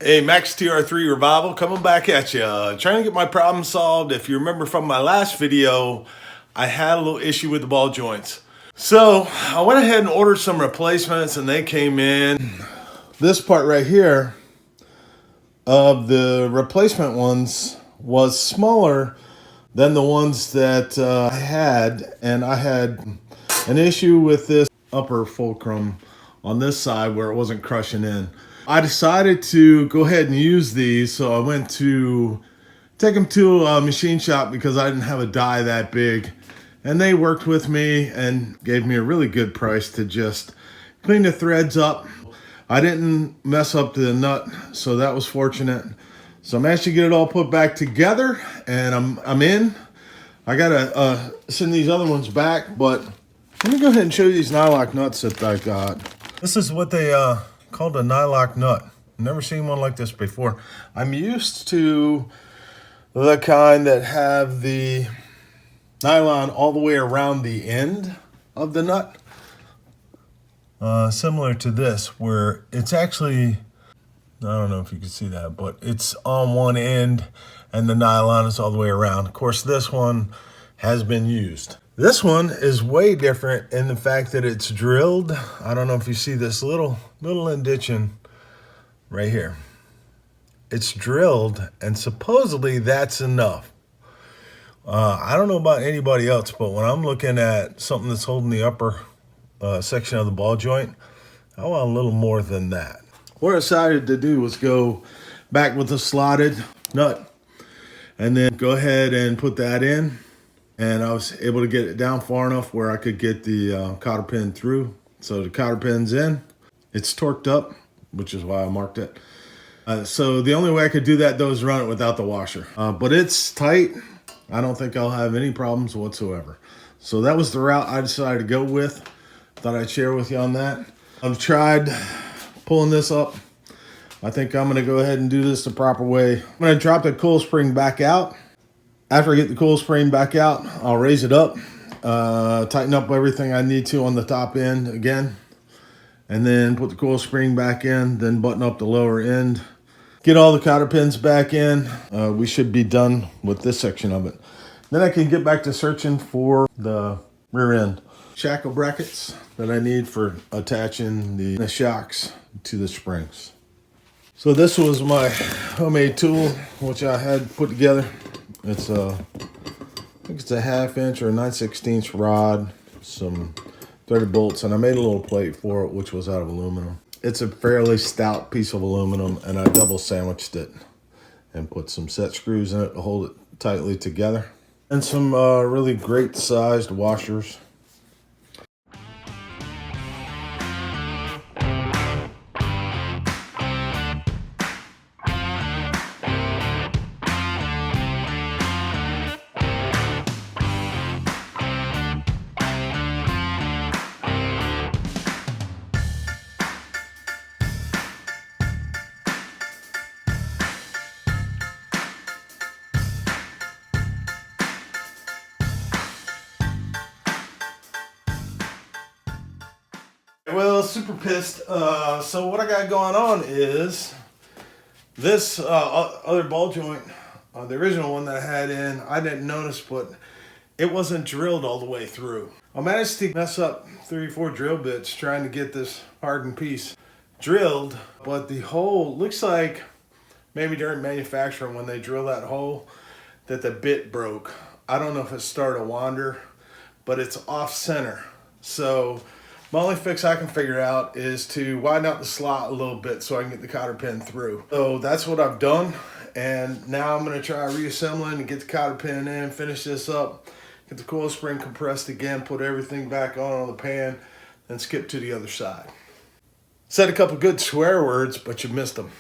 Hey, Max Tr3 Revival coming back at you. Trying to get my problem solved. If you remember from my last video, I had a little issue with the ball joints. So I went ahead and ordered some replacements and they came in. This part right here of the replacement ones was smaller than the ones that I had. And I had an issue with this upper fulcrum on this side where it wasn't crushing in. I decided to go ahead and use these, so I went to take them to a machine shop because I didn't have a die that big. And they worked with me and gave me a really good price to just clean the threads up. I didn't mess up the nut, so that was fortunate. So I managed to get it all put back together, and I'm in. I gotta send these other ones back, but let me go ahead and show you these nylock nuts that I got. This is what they called a nylock nut. Never seen one like this before. I'm used to the kind that have the nylon all the way around the end of the nut. Similar to this, where it's actually, I don't know if you can see that, but it's on one end and the nylon is all the way around. Of course, this one has been used. This one is way different in the fact that it's drilled. I don't know if you see this little indentation right here. It's drilled, and supposedly that's enough. I don't know about anybody else, but when I'm looking at something that's holding the upper section of the ball joint, I want a little more than that. What I decided to do was go back with the slotted nut and then go ahead and put that in. And I was able to get it down far enough where I could get the cotter pin through. So the cotter pin's in. It's torqued up, which is why I marked it. So the only way I could do that, though, is run it without the washer. But it's tight. I don't think I'll have any problems whatsoever. So that was the route I decided to go with. Thought I'd share with you on that. I've tried pulling this up. I think I'm going to go ahead and do this the proper way. I'm going to drop the coil spring back out. After I get the coil spring back out, I'll raise it up, tighten up everything I need to on the top end again, and then put the coil spring back in, then button up the lower end. Get all the cotter pins back in. We should be done with this section of it. Then I can get back to searching for the rear end. Shackle brackets that I need for attaching the shocks to the springs. So this was my homemade tool, which I had put together. It's I think it's a 1/2 inch or a 9/16 rod, some threaded bolts, and I made a little plate for it, which was out of aluminum. It's a fairly stout piece of aluminum, and I double sandwiched it and put some set screws in it to hold it tightly together, and some really great sized washers. Well, super pissed. So what I got going on is this other ball joint, the original one that I had in, I didn't notice, but it wasn't drilled all the way through. I managed to mess up 3 or 4 drill bits trying to get this hardened piece drilled, but the hole looks like maybe during manufacturing when they drill that hole that the bit broke. I don't know if it started to wander, but it's off center. So my only fix I can figure out is to widen out the slot a little bit so I can get the cotter pin through. So that's what I've done, and now I'm going to try reassembling and get the cotter pin in, finish this up, get the coil spring compressed again, put everything back on the pan, then skip to the other side. Said a couple good swear words, but you missed them.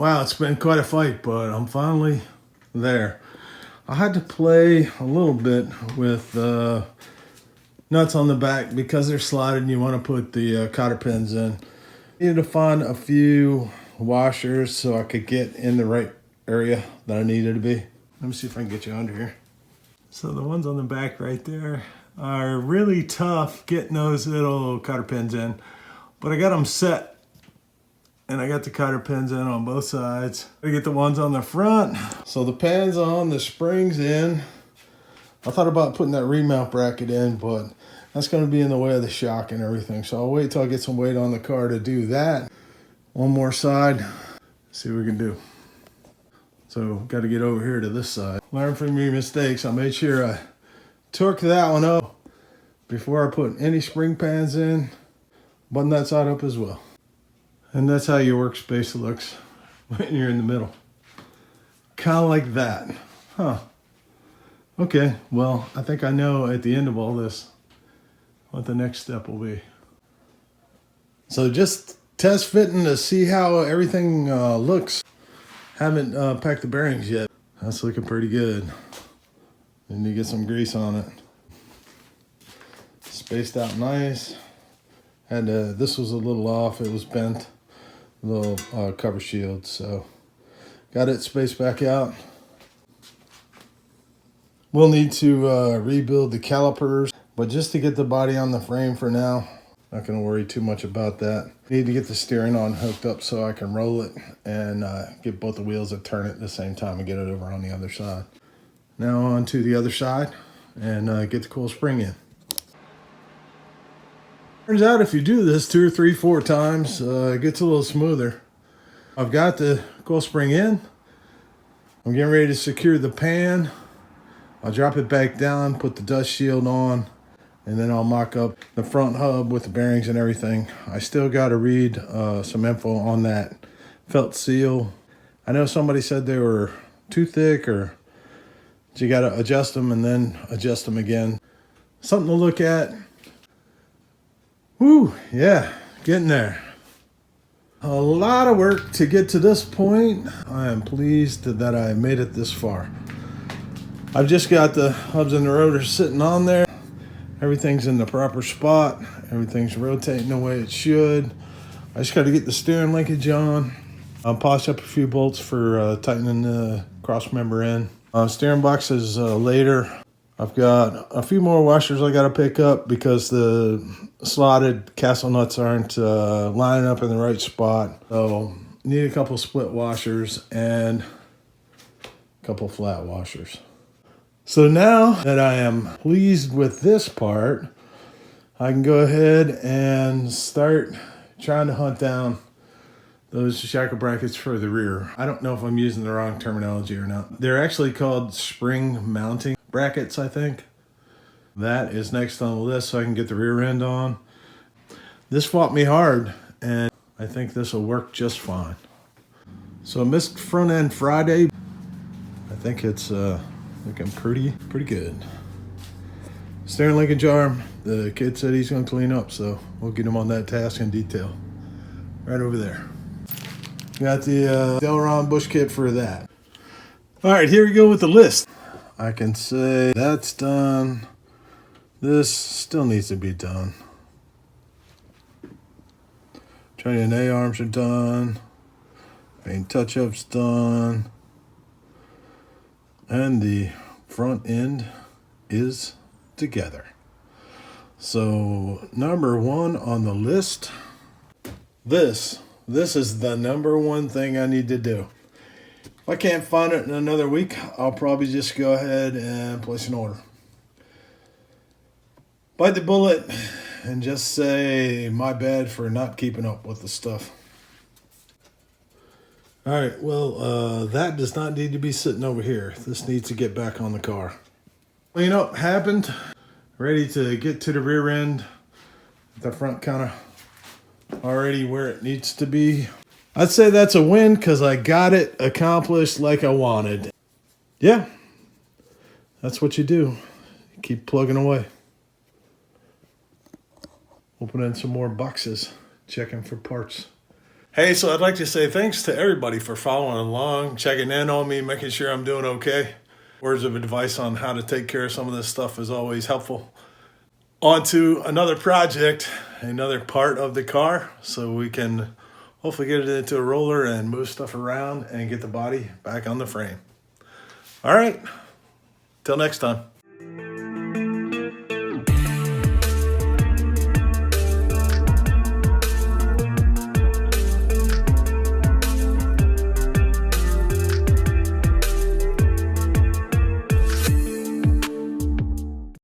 Wow, it's been quite a fight, but I'm finally there. I had to play a little bit with nuts on the back because they're slotted and you want to put the cotter pins in. Needed to find a few washers so I could get in the right area that I needed to be. Let me see if I can get you under here. So the ones on the back right there are really tough getting those little cotter pins in, but I got them set and I got the cotter pins in on both sides. I get the ones on the front. So the pins on, the springs in. I thought about putting that remount bracket in, but that's going to be in the way of the shock and everything. So I'll wait till I get some weight on the car to do that. One more side, see what we can do. So got to get over here to this side. Learn from your mistakes. I made sure I torqued that one up before I put any spring pans in. Button that side up as well. And that's how your workspace looks when you're in the middle. Kind of like that. Huh. Okay, well, I think I know at the end of all this what the next step will be. So just test fitting to see how everything looks. Haven't packed the bearings yet. That's looking pretty good. Need to get some grease on it. Spaced out nice. And this was a little off. It was bent. Little cover shield. So got it spaced back out. We'll need to rebuild the calipers, but just to get the body on the frame for now. Not going to worry too much about that. Need to get the steering on hooked up so I can roll it and get both the wheels to turn it at the same time and get it over on the other side. Now on to the other side and get the coil spring in. Turns out if you do this 2 or 3, 4 times, it gets a little smoother. I've got the coil spring in. I'm getting ready to secure the pan. I'll drop it back down, put the dust shield on, and then I'll mock up the front hub with the bearings and everything. I still got to read some info on that felt seal. I know somebody said they were too thick, or you got to adjust them and then adjust them again. Something to look at. Woo, yeah, getting there. A lot of work to get to this point. I am pleased that I made it this far. I've just got the hubs and the rotors sitting on there. Everything's in the proper spot. Everything's rotating the way it should. I just got to get the steering linkage on. I'll polish up a few bolts for tightening the cross member in. Steering box is later. I've got a few more washers I got to pick up because the slotted castle nuts aren't lining up in the right spot. So need a couple split washers and a couple flat washers. So now that I am pleased with this part, I can go ahead and start trying to hunt down those shackle brackets for the rear. I don't know if I'm using the wrong terminology or not. They're actually called spring mounting brackets, I think. That is next on the list so I can get the rear end on. This fought me hard, and I think this will work just fine. So I missed front end Friday. I think it's looking pretty good. Steering linkage arm, the kid said he's gonna clean up, so we'll get him on that task in detail. Right over there. Got the Delron bush kit for that. All right, here we go with the list. I can say that's done. This still needs to be done. Training A arms are done. Paint touch-ups done. And the front end is together. So number 1 on the list, this is the number 1 thing I need to do. If I can't find it in another week, I'll probably just go ahead and place an order. Bite the bullet and just say my bad for not keeping up with the stuff. All right, well, that does not need to be sitting over here. This needs to get back on the car. Clean up happened. Ready to get to the rear end. The front kind of already where it needs to be. I'd say that's a win because I got it accomplished like I wanted. Yeah, that's what you do. You keep plugging away. Open in some more boxes, checking for parts. Hey, so I'd like to say thanks to everybody for following along, checking in on me, making sure I'm doing okay. Words of advice on how to take care of some of this stuff is always helpful. On to another project, another part of the car, so we can hopefully get it into a roller and move stuff around and get the body back on the frame. All right, till next time.